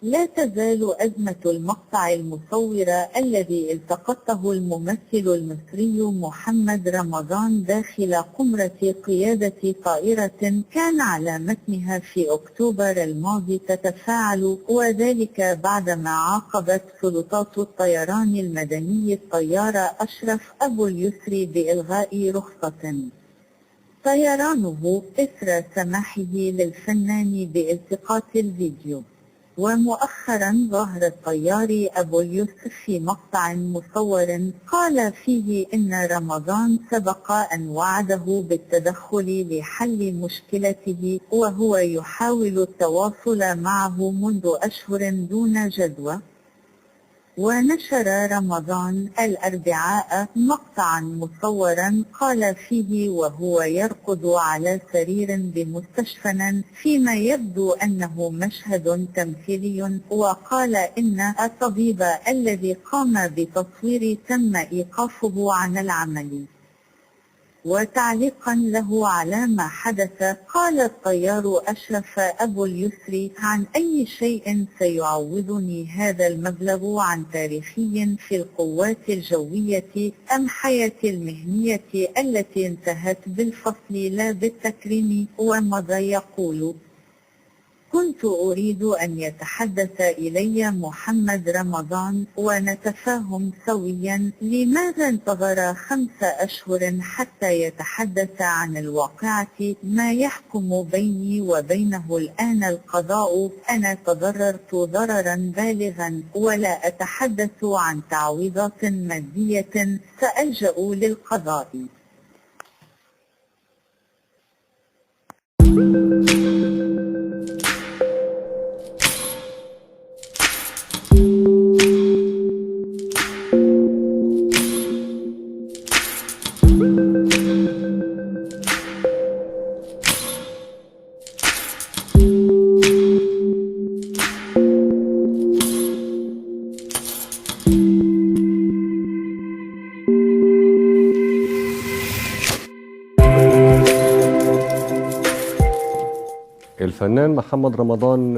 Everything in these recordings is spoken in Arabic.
لا تزال أزمة المقطع المصورة الذي التقطه الممثل المصري محمد رمضان داخل قمرة قيادة طائرة كان على متنها في أكتوبر الماضي تتفاعل، وذلك بعدما عاقبت سلطات الطيران المدني الطيار أشرف أبو اليسر بإلغاء رخصة طيرانه إثر سماحه للفنان بالتقاط الفيديو. ومؤخرا ظهر الطيار أبو اليسر في مقطع مصور قال فيه إن رمضان سبق أن وعده بالتدخل لحل مشكلته، وهو يحاول التواصل معه منذ أشهر دون جدوى. ونشر رمضان الأربعاء مقطعا مصورا قال فيه وهو يرقد على سرير بمستشفى فيما يبدو أنه مشهد تمثيلي، وقال إن الطبيب الذي قام بتصوير تم إيقافه عن العمل. وتعليقا له على ما حدث قال الطيار أشرف أبو اليسر: عن أي شيء سيعوضني هذا المبلغ عن تاريخي في القوات الجوية أم حياتي المهنية التي انتهت بالفصل لا بالتكريم؟ ومضى يقول: كنت أريد أن يتحدث إلي محمد رمضان ونتفاهم سويا. لماذا انتظر 5 أشهر حتى يتحدث عن الواقعة؟ ما يحكم بيني وبينه الآن القضاء. أنا تضررت ضررا بالغا ولا أتحدث عن تعويضات مادية، سألجأ للقضاء. الفنان محمد رمضان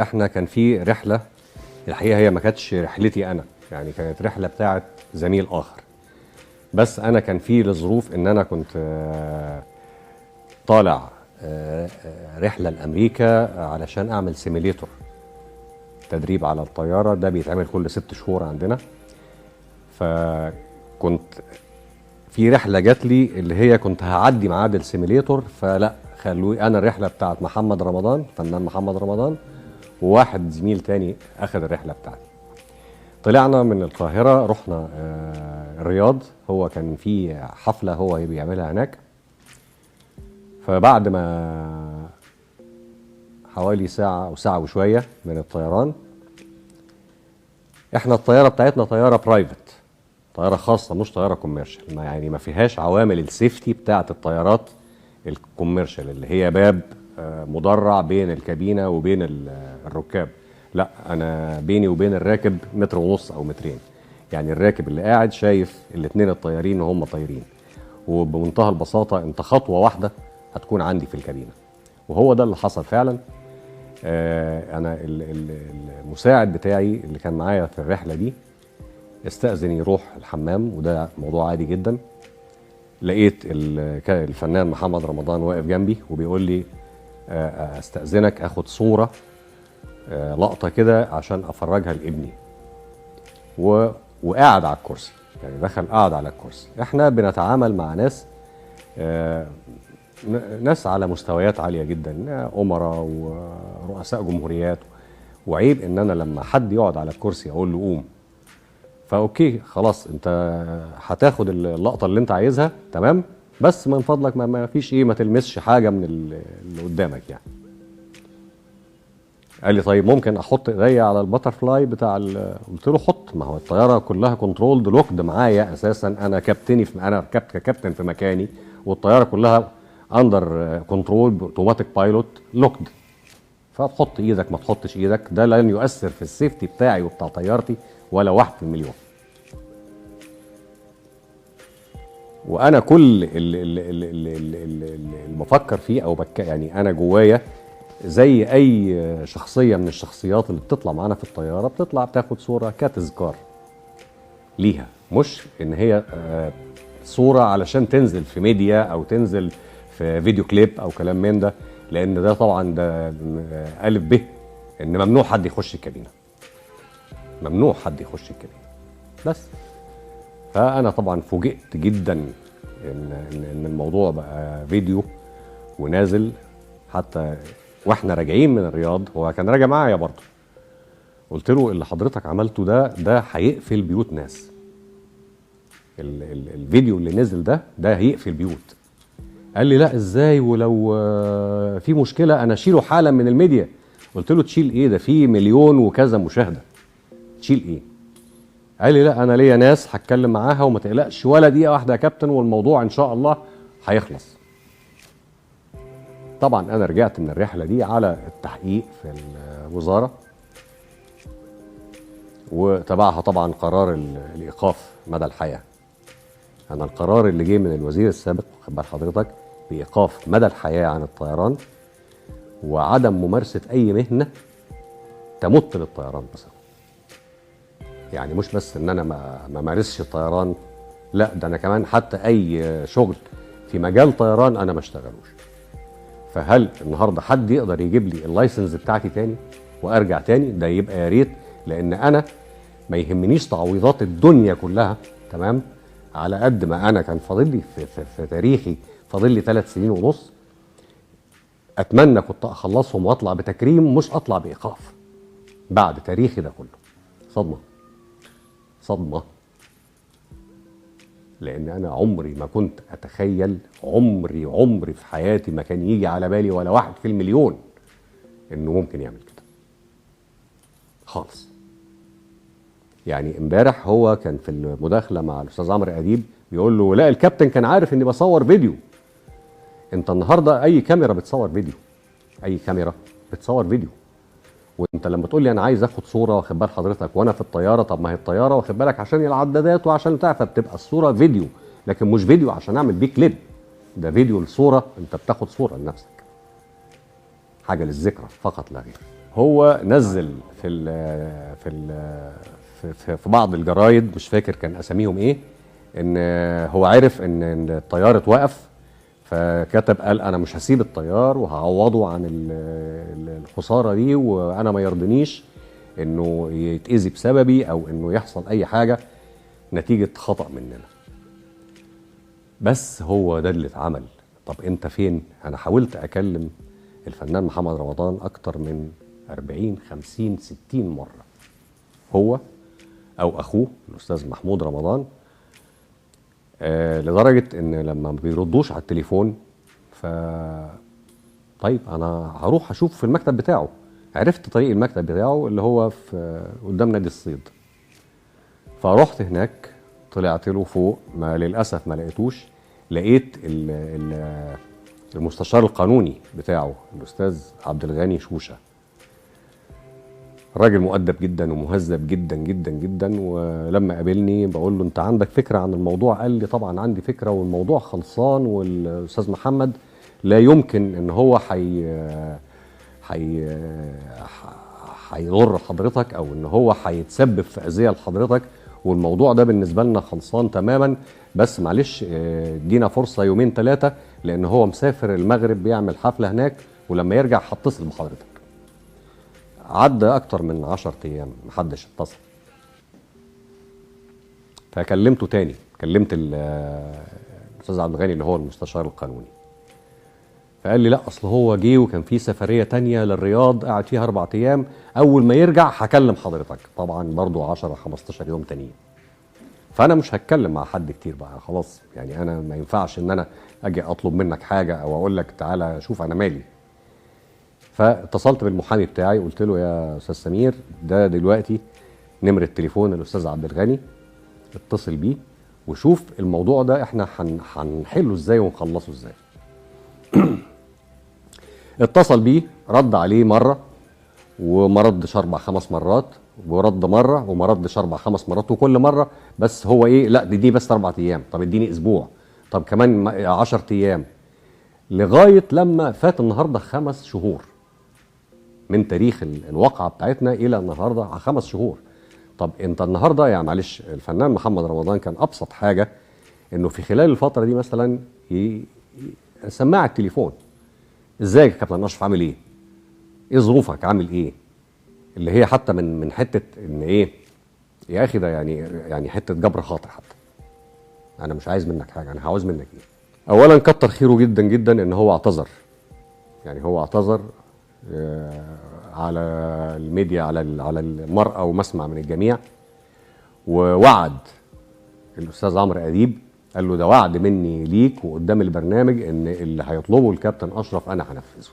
احنا كان في رحلة، الحقيقة هي ما كانتش رحلتي انا، يعني كانت رحلة بتاعت زميل اخر، بس انا كان في لظروف ان انا كنت طالع رحلة لأمريكا علشان اعمل سيميليتور تدريب على الطيارة، ده بيتعمل كل 6 شهور عندنا. فكنت في رحلة جات لي اللي هي كنت هعدي ميعاد السيميليتور، فلا خلوي انا الرحلة بتاعت محمد رمضان، فنان محمد رمضان، وواحد زميل تاني اخذ الرحلة بتاعتي. طلعنا من القاهرة رحنا الرياض، هو كان في حفلة هو بيعملها هناك. فبعد ما حوالي ساعة أو ساعة وشوية من الطيران، احنا الطيارة بتاعتنا طيارة برايفت، طيارة خاصة مش طيارة كوميرشال، يعني ما فيهاش عوامل السيفتي بتاعت الطيارات الكوميرشال اللي هي باب مدرع بين الكابينة وبين الركاب. لا، أنا بيني وبين الراكب 1.5 متر أو 2 متر، يعني الراكب اللي قاعد شايف الاتنين الطيارين وهم طايرين، وبمنتهى البساطة انت خطوة واحدة هتكون عندي في الكابينة. وهو ده اللي حصل فعلا. أنا المساعد بتاعي اللي كان معايا في الرحلة دي استأذن يروح الحمام، وده موضوع عادي جدا. لقيت الفنان محمد رمضان واقف جنبي وبيقول لي استأذنك اخد صورة لقطة كده عشان افرجها لابني، وقاعد على الكرسي، يعني دخل قاعد على الكرسي. احنا بنتعامل مع ناس على مستويات عالية جدا، أمراء ورؤساء جمهوريات، وعيب ان انا لما حد يقعد على الكرسي اقول له قوم. فاوكي خلاص، انت هتاخد اللقطه اللي انت عايزها تمام، بس من فضلك ما فيش ما تلمسش حاجه من اللي قدامك يعني. قال لي طيب ممكن احط ايديا على الباترفلاي بتاع قلت له حط، ما هو الطياره كلها كنترولد لوكد معايا اساسا، انا انا كابتن في مكاني، والطياره كلها اندر كنترول اوتوماتيك بايلوت لوكد. فتحط ايدك ما تحطش ايدك، ده لن يؤثر في السيفتي بتاعي وبتاع طيارتي ولا 1 في المليون. وانا كل اللي بفكر فيه او يعني انا جوايا زي اي شخصيه من الشخصيات اللي بتطلع معانا في الطياره، بتطلع بتاخد صوره كتذكار ليها، مش ان هي صوره علشان تنزل في ميديا او تنزل في فيديو كليب او كلام من ده، لان ده طبعا ده الف ب ان ممنوع حد يخش الكابينه، ممنوع حد يخش الكابينه. بس فانا طبعا فوجئت جدا ان الموضوع بقى فيديو ونازل. حتى واحنا راجعين من الرياض، هو كان راجع معايا برضه، قلت له اللي حضرتك عملته ده هيقفل بيوت ناس. الفيديو اللي نزل ده هيقفل بيوت. قال لي لا ازاي، ولو في مشكله انا اشيله حالا من الميديا. قلت له تشيل ايه، ده في مليون وكذا مشاهده، تشيل ايه؟ قال لي لا انا ليا ناس هتكلم معاها وما تقلقش ولا دقيقه واحده يا كابتن، والموضوع ان شاء الله هيخلص. طبعا انا رجعت من الرحله دي على التحقيق في الوزاره، وتبعها طبعا قرار الايقاف مدى الحياه. انا القرار اللي جه من الوزير السابق، واخد بال حضرتك، بايقاف مدى الحياه عن الطيران وعدم ممارسه اي مهنه تمت للطيران مثلا. يعني مش بس ان انا ما مارسش الطيران، لا ده انا كمان حتى اي شغل في مجال طيران انا ما اشتغلوش. فهل النهارده حد يقدر يجيب لي اللايسنس بتاعتي تاني وارجع تاني؟ ده يبقى يا ريت، لان انا ما يهمنيش تعويضات الدنيا كلها، تمام، على قد ما انا كان فاضل لي في تاريخي فاضل لي 3 سنين ونص، اتمنى كنت اخلصهم واطلع بتكريم، مش اطلع بايقاف بعد تاريخي ده كله. صدمه صدمه، لان انا عمري ما كنت اتخيل، عمري في حياتي ما كان يجي على بالي ولا واحد في المليون انه ممكن يعمل كده خالص. يعني امبارح هو كان في المداخله مع الاستاذ عمرو اديب بيقول له لا الكابتن كان عارف اني بصور فيديو. انت النهارده اي كاميرا بتصور فيديو، اي كاميرا بتصور فيديو. وانت لما تقول لي انا عايز اخد صوره، واخد بال حضرتك، وانا في الطياره، طب ما هي الطياره واخد بالك عشان العدادات وعشان بتاع، فبتبقى الصوره فيديو، لكن مش فيديو عشان اعمل بيه كليب، ده فيديو الصوره، انت بتاخد صوره لنفسك، حاجه للذكرى فقط لا غير. هو نزل في بعض الجرايد، مش فاكر كان اساميهم ايه، ان هو عرف ان الطيار اتوقف، فكتب قال انا مش هسيب الطيار وهعوضه عن الخساره دي، وانا ما يرضنيش انه يتاذي بسببي او انه يحصل اي حاجه نتيجه خطا مننا. بس هو ده اللي اتعمل. طب انت فين؟ انا حاولت اكلم الفنان محمد رمضان اكتر من 40 50 60 مره، هو او اخوه الاستاذ محمود رمضان، لدرجه ان لما ما بيردوش على التليفون، طيب انا هروح اشوف في المكتب بتاعه. عرفت طريق المكتب بتاعه اللي هو في قدام نادي الصيد، فرحت هناك، طلعت له فوق، ما للاسف ما لقيتوش، لقيت المستشار القانوني بتاعه الاستاذ عبد الغني شوشه، راجل مؤدب جدا ومهذب جدا جدا جدا. ولما قابلني بقول له انت عندك فكره عن الموضوع؟ قال لي طبعا عندي فكره والموضوع خلصان، والاستاذ محمد لا يمكن ان هو هيضر حضرتك او ان هو هيتسبب في اذيه لحضرتك، والموضوع ده بالنسبه لنا خلصان تماما، بس معلش ادينا فرصه 2 3 لان هو مسافر المغرب بيعمل حفله هناك، ولما يرجع هتصل بحضرتك. عدى اكتر من 10 ايام محدش اتصل، فكلمته تاني، كلمت الاستاذ عبد الغني اللي هو المستشار القانوني، فقال لي لا اصل هو جه وكان في سفريه تانية للرياض قعد فيها 4 ايام، اول ما يرجع هكلم حضرتك. طبعا برضو 10 15 يوم تانيين، فانا مش هتكلم مع حد كتير بقى خلاص. يعني انا ما ينفعش ان انا اجي اطلب منك حاجه او اقول لك تعالى شوف انا مالي. فاتصلت بالمحامي بتاعي، قلت له يا استاذ سمير ده دلوقتي نمره تليفون الاستاذ عبد الغني، اتصل بيه وشوف الموضوع ده احنا هنحله ازاي ونخلصه ازاي. اتصل بيه، رد عليه مره وما ردش 4 5 مرات، ورد مره وما ردش 4 5 مرات، وكل مره بس هو ايه، لا دي بس 4 ايام، طب اديني اسبوع، طب كمان 10 ايام، لغايه لما فات النهارده 5 شهور من تاريخ الواقعه بتاعتنا الى النهارده 5 شهور. طب انت النهارده يعني معلش، الفنان محمد رمضان كان ابسط حاجه انه في خلال الفتره دي مثلا سماعه التليفون، ازيك يا كابتن اشرف، عامل ايه؟ ايه ظروفك، عامل ايه؟ اللي هي حتى من حته ان ايه يا اخي، ده يعني حته جبر خاطر. حتى انا مش عايز منك حاجه، انا عاوز منك ايه؟ اولا كتر خيره جدا جدا ان هو اعتذر، يعني هو اعتذر على الميديا، على المرأة ومسمع من الجميع، ووعد الاستاذ عمرو اديب، قال له ده وعد مني ليك وقدام البرنامج ان اللي هيطلبه الكابتن اشرف انا هنفذه.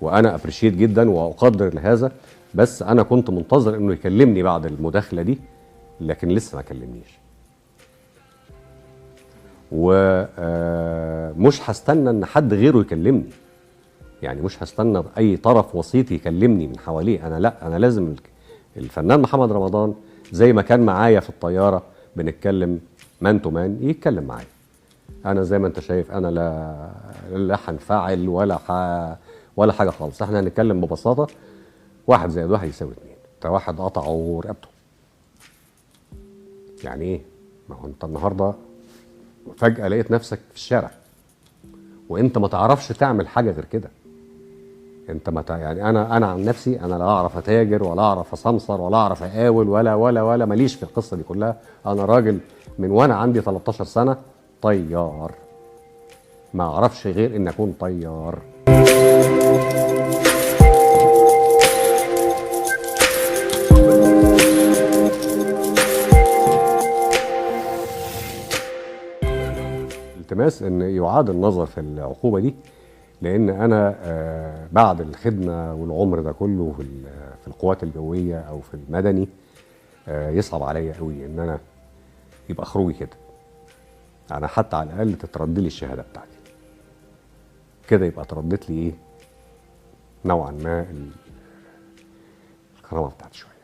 وانا ابريشيت جدا واقدر لهذا، بس انا كنت منتظر انه يكلمني بعد المداخله دي، لكن لسه ما كلمنيش. ومش هستنى ان حد غيره يكلمني، يعني مش هستنى اي طرف وسيط يكلمني من حواليه. انا لا، انا لازم الفنان محمد رمضان زي ما كان معايا في الطياره بنتكلم مان تو مان يتكلم معايا. انا زي ما انت شايف انا لا هنفعل ولا حاجه خالص. احنا هنتكلم ببساطه، 1 زائد 1 يساوي 2. انت واحد قطعوا رقبته، يعني ايه؟ ما هو انت النهارده فجاه لقيت نفسك في الشارع وانت ما تعرفش تعمل حاجه غير كده. انت يعني انا عن نفسي، انا لا اعرف اتاجر ولا اعرف اسمسر ولا اعرف اقاول ولا ماليش في القصه دي كلها. انا راجل من وانا عندي 13 سنه طيار، ما اعرفش غير ان اكون طيار. التماس ان يعاد النظر في العقوبه دي، لان انا بعد الخدمه والعمر ده كله في القوات الجويه او في المدني، يصعب عليا قوي ان انا يبقى خروجي كده. انا حتى على الاقل تترد لي الشهاده بتاعتي كده، يبقى تردت لي ايه نوعا ما الكرامه بتاعتي شويه.